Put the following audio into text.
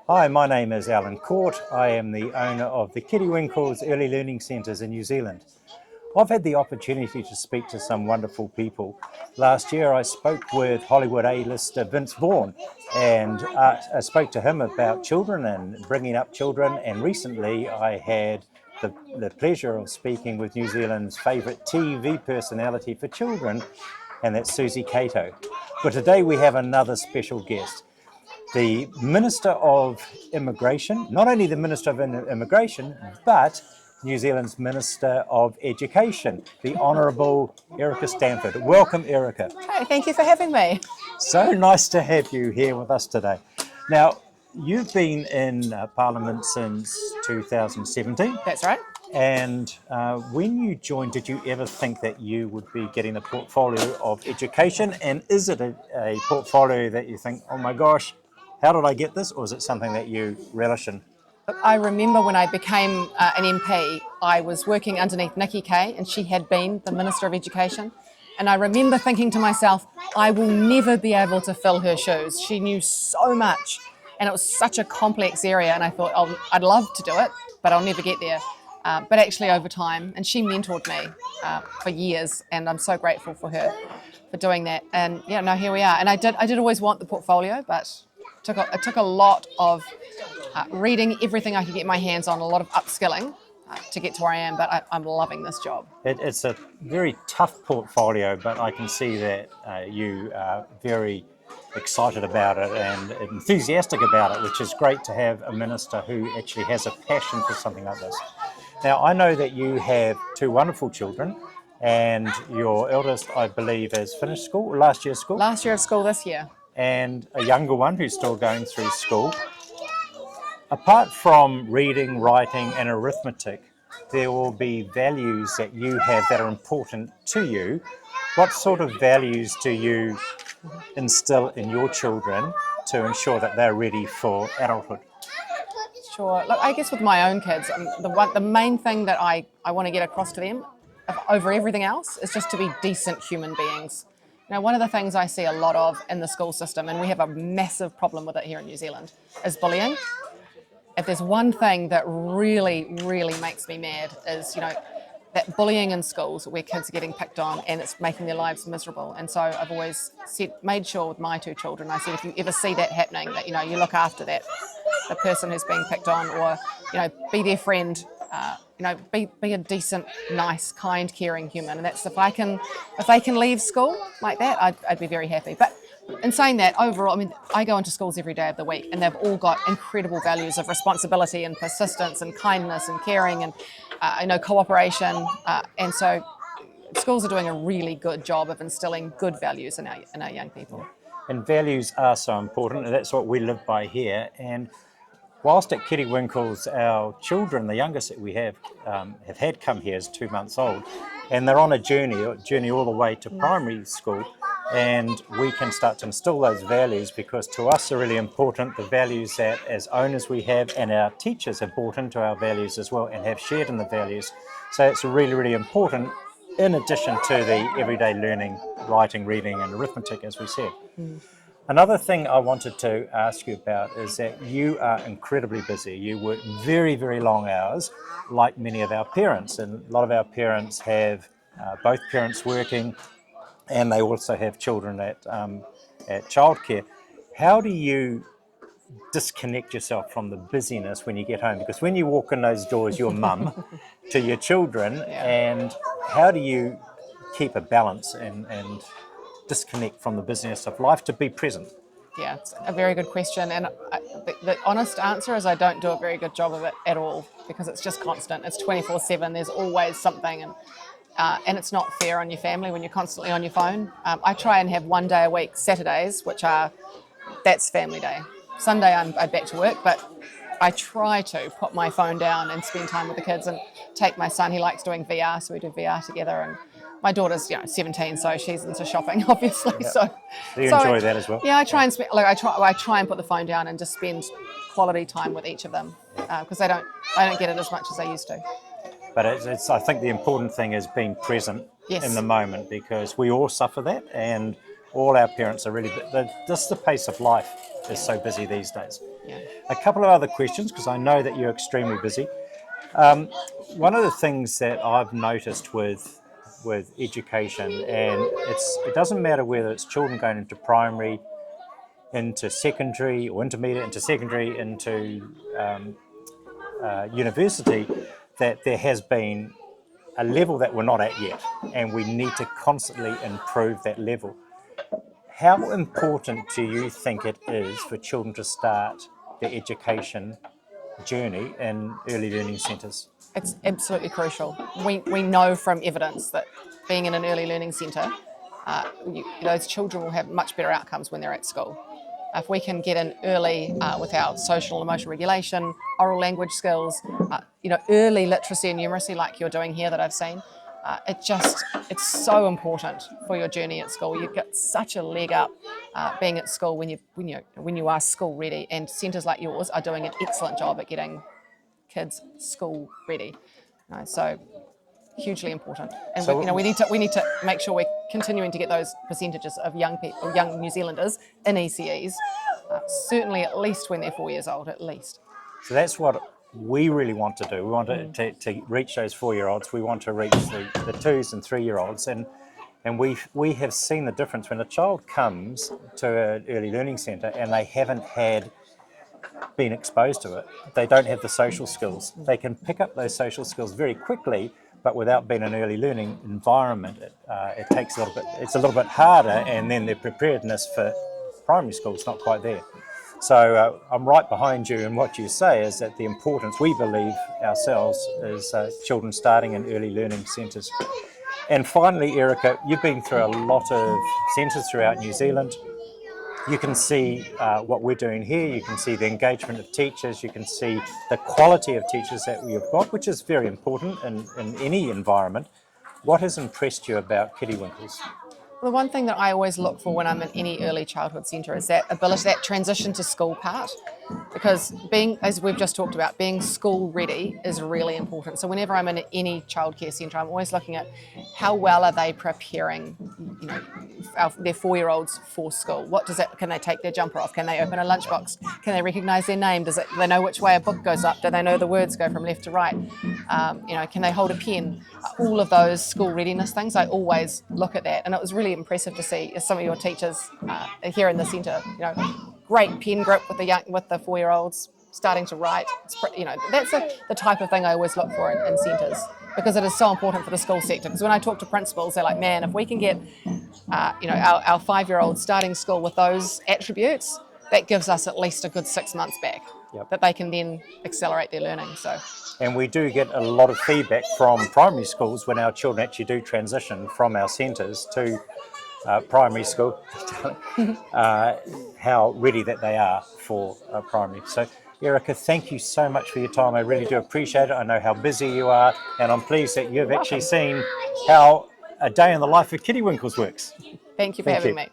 Hi, my name is Alan Court. I am the owner of the Kiddywinkles Early Learning Centres in New Zealand. I've had the opportunity to speak to some wonderful people. Last year I spoke with Hollywood A-lister Vince Vaughn, and I spoke to him about children and bringing up children, and recently I had the pleasure of speaking with New Zealand's favourite TV personality for children, and that's Susie Cato. But today we have another special guest, the Minister of Immigration, not only the Minister of Immigration, but New Zealand's Minister of Education, the Honourable Erica Stanford. Welcome, Erica. Hi, thank you for having me. So nice to have you here with us today. Now, you've been in Parliament since 2017. That's right. And when you joined, did you ever think that you would be getting a portfolio of education? And is it a portfolio that you think, oh my gosh, how did I get this? Or is it something that you relish in? I remember when I became an MP, I was working underneath Nikki Kay, and she had been the Minister of Education. And I remember thinking to myself, I will never be able to fill her shoes. She knew so much, and it was such a complex area. And I thought, I'd love to do it, but I'll never get there. But actually over time, and she mentored me for years, and I'm so grateful for her for doing that. And yeah, no, here we are. And I did always want the portfolio, but it took a lot of reading everything I could get my hands on, a lot of upskilling to get to where I am, but I'm loving this job. It's a very tough portfolio, but I can see that you are very excited about it and enthusiastic about it, which is great to have a minister who actually has a passion for something like this. Now, I know that you have two wonderful children, and your eldest, I believe, has finished school, last year of school? Last year of school, this year. And a younger one who's still going through school. Apart from reading, writing and arithmetic, there will be values that you have that are important to you. What sort of values do you instill in your children to ensure that they're ready for adulthood? Sure. Look, I guess with my own kids, the main thing that I want to get across to them over everything else is just to be decent human beings. Now, one of the things I see a lot of in the school system, and we have a massive problem with it here in New Zealand, is bullying. If there's one thing that really, really makes me mad is, that bullying in schools where kids are getting picked on and it's making their lives miserable. And so I've always made sure with my two children, I said, if you ever see that happening, that, you look after that, the person who's being picked on, or, be their friend, be a decent, nice, kind, caring human. And that's if they can leave school like that, I'd be very happy. But in saying that, overall, I go into schools every day of the week, and they've all got incredible values of responsibility and persistence and kindness and caring and cooperation. And so schools are doing a really good job of instilling good values in our young people. And values are so important, and that's what we live by here. And whilst at Kiddywinkles, our children, the youngest that we have had come here is 2 months old, and they're on a journey all the way to primary school, and we can start to instill those values, because to us are really important, the values that as owners we have, and our teachers have bought into our values as well and have shared in the values. So it's really, really important, in addition to the everyday learning, writing, reading and arithmetic, as we said. Another thing I wanted to ask you about is that you are incredibly busy. You work very, very long hours, like many of our parents. And a lot of our parents have both parents working, and they also have children at childcare. How do you disconnect yourself from the busyness when you get home? Because when you walk in those doors, you're mum to your children, and how do you keep a balance and disconnect from the business of life to be present? Yeah, it's a very good question. And the honest answer is I don't do a very good job of it at all, because it's just constant. It's 24/7. There's always something. And it's not fair on your family when you're constantly on your phone. I try and have one day a week, Saturdays, that's family day. Sunday I'm back to work, but I try to put my phone down and spend time with the kids and take my son. He likes doing VR, so we do VR together. And my daughter's 17, so she's into shopping, obviously. Yep. So you enjoy that as well? Yeah, I try and put the phone down and just spend quality time with each of them, because I don't get it as much as I used to. But I think the important thing is being present in the moment, because we all suffer that, and all our parents are really, just the pace of life is so busy these days. Yeah. A couple of other questions, because I know that you're extremely busy. One of the things that I've noticed with education, and it doesn't matter whether it's children going into primary, into secondary, or intermediate, into secondary, into university, that there has been a level that we're not at yet, and we need to constantly improve that level. How important do you think it is for children to start their education journey in early learning centres? It's absolutely crucial. We know from evidence that being in an early learning centre, those children will have much better outcomes when they're at school. If we can get in early with our social and emotional regulation, oral language skills, early literacy and numeracy like you're doing here that I've seen, it's so important for your journey at school. You get such a leg up being at school when you are school ready, and centres like yours are doing an excellent job at getting kids school ready. So hugely important, and So- we need to make sure we're continuing to get those percentages of young people, young New Zealanders in ECEs, certainly at least when they're 4 years old, at least. So that's what we really want to do. We want to reach those 4-year-olds. We want to reach the 2s and 3-year-olds, and we have seen the difference when a child comes to an early learning centre and they haven't been exposed to it. They don't have the social skills. They can pick up those social skills very quickly, but without being an early learning environment, it takes it's a little bit harder, and then their preparedness for primary school is not quite there. So I'm right behind you, and what you say is that the importance, we believe ourselves, is children starting in early learning centres. And finally, Erica, you've been through a lot of centres throughout New Zealand. You can see what we're doing here. You can see the engagement of teachers. You can see the quality of teachers that we have got, which is very important in any environment. What has impressed you about Kiddywinkles? The one thing that I always look for when I'm in any early childhood centre is that ability, that transition to school part, because as we've just talked about, being school ready is really important. So whenever I'm in any childcare centre, I'm always looking at how well are they preparing, their 4-year-olds for school. Can they take their jumper off? Can they open a lunchbox? Can they recognise their name? Do they know which way a book goes up? Do they know the words go from left to right? Can they hold a pen? All of those school readiness things, I always look at that, and it was really impressive to see some of your teachers here in the centre. Great pen grip with the 4-year-olds starting to write. That's the type of thing I always look for in centres, because it is so important for the school sector. Because when I talk to principals, they're like, man, if we can get our 5-year-olds starting school with those attributes, that gives us at least a good 6 months back. Yep. That they can then accelerate their learning. And we do get a lot of feedback from primary schools when our children actually do transition from our centres to primary school, how ready that they are for primary. So, Erica, thank you so much for your time. I really do appreciate it. I know how busy you are, and I'm pleased that you've actually seen how a day in the life of Kiddywinkles works. Thank you for having me.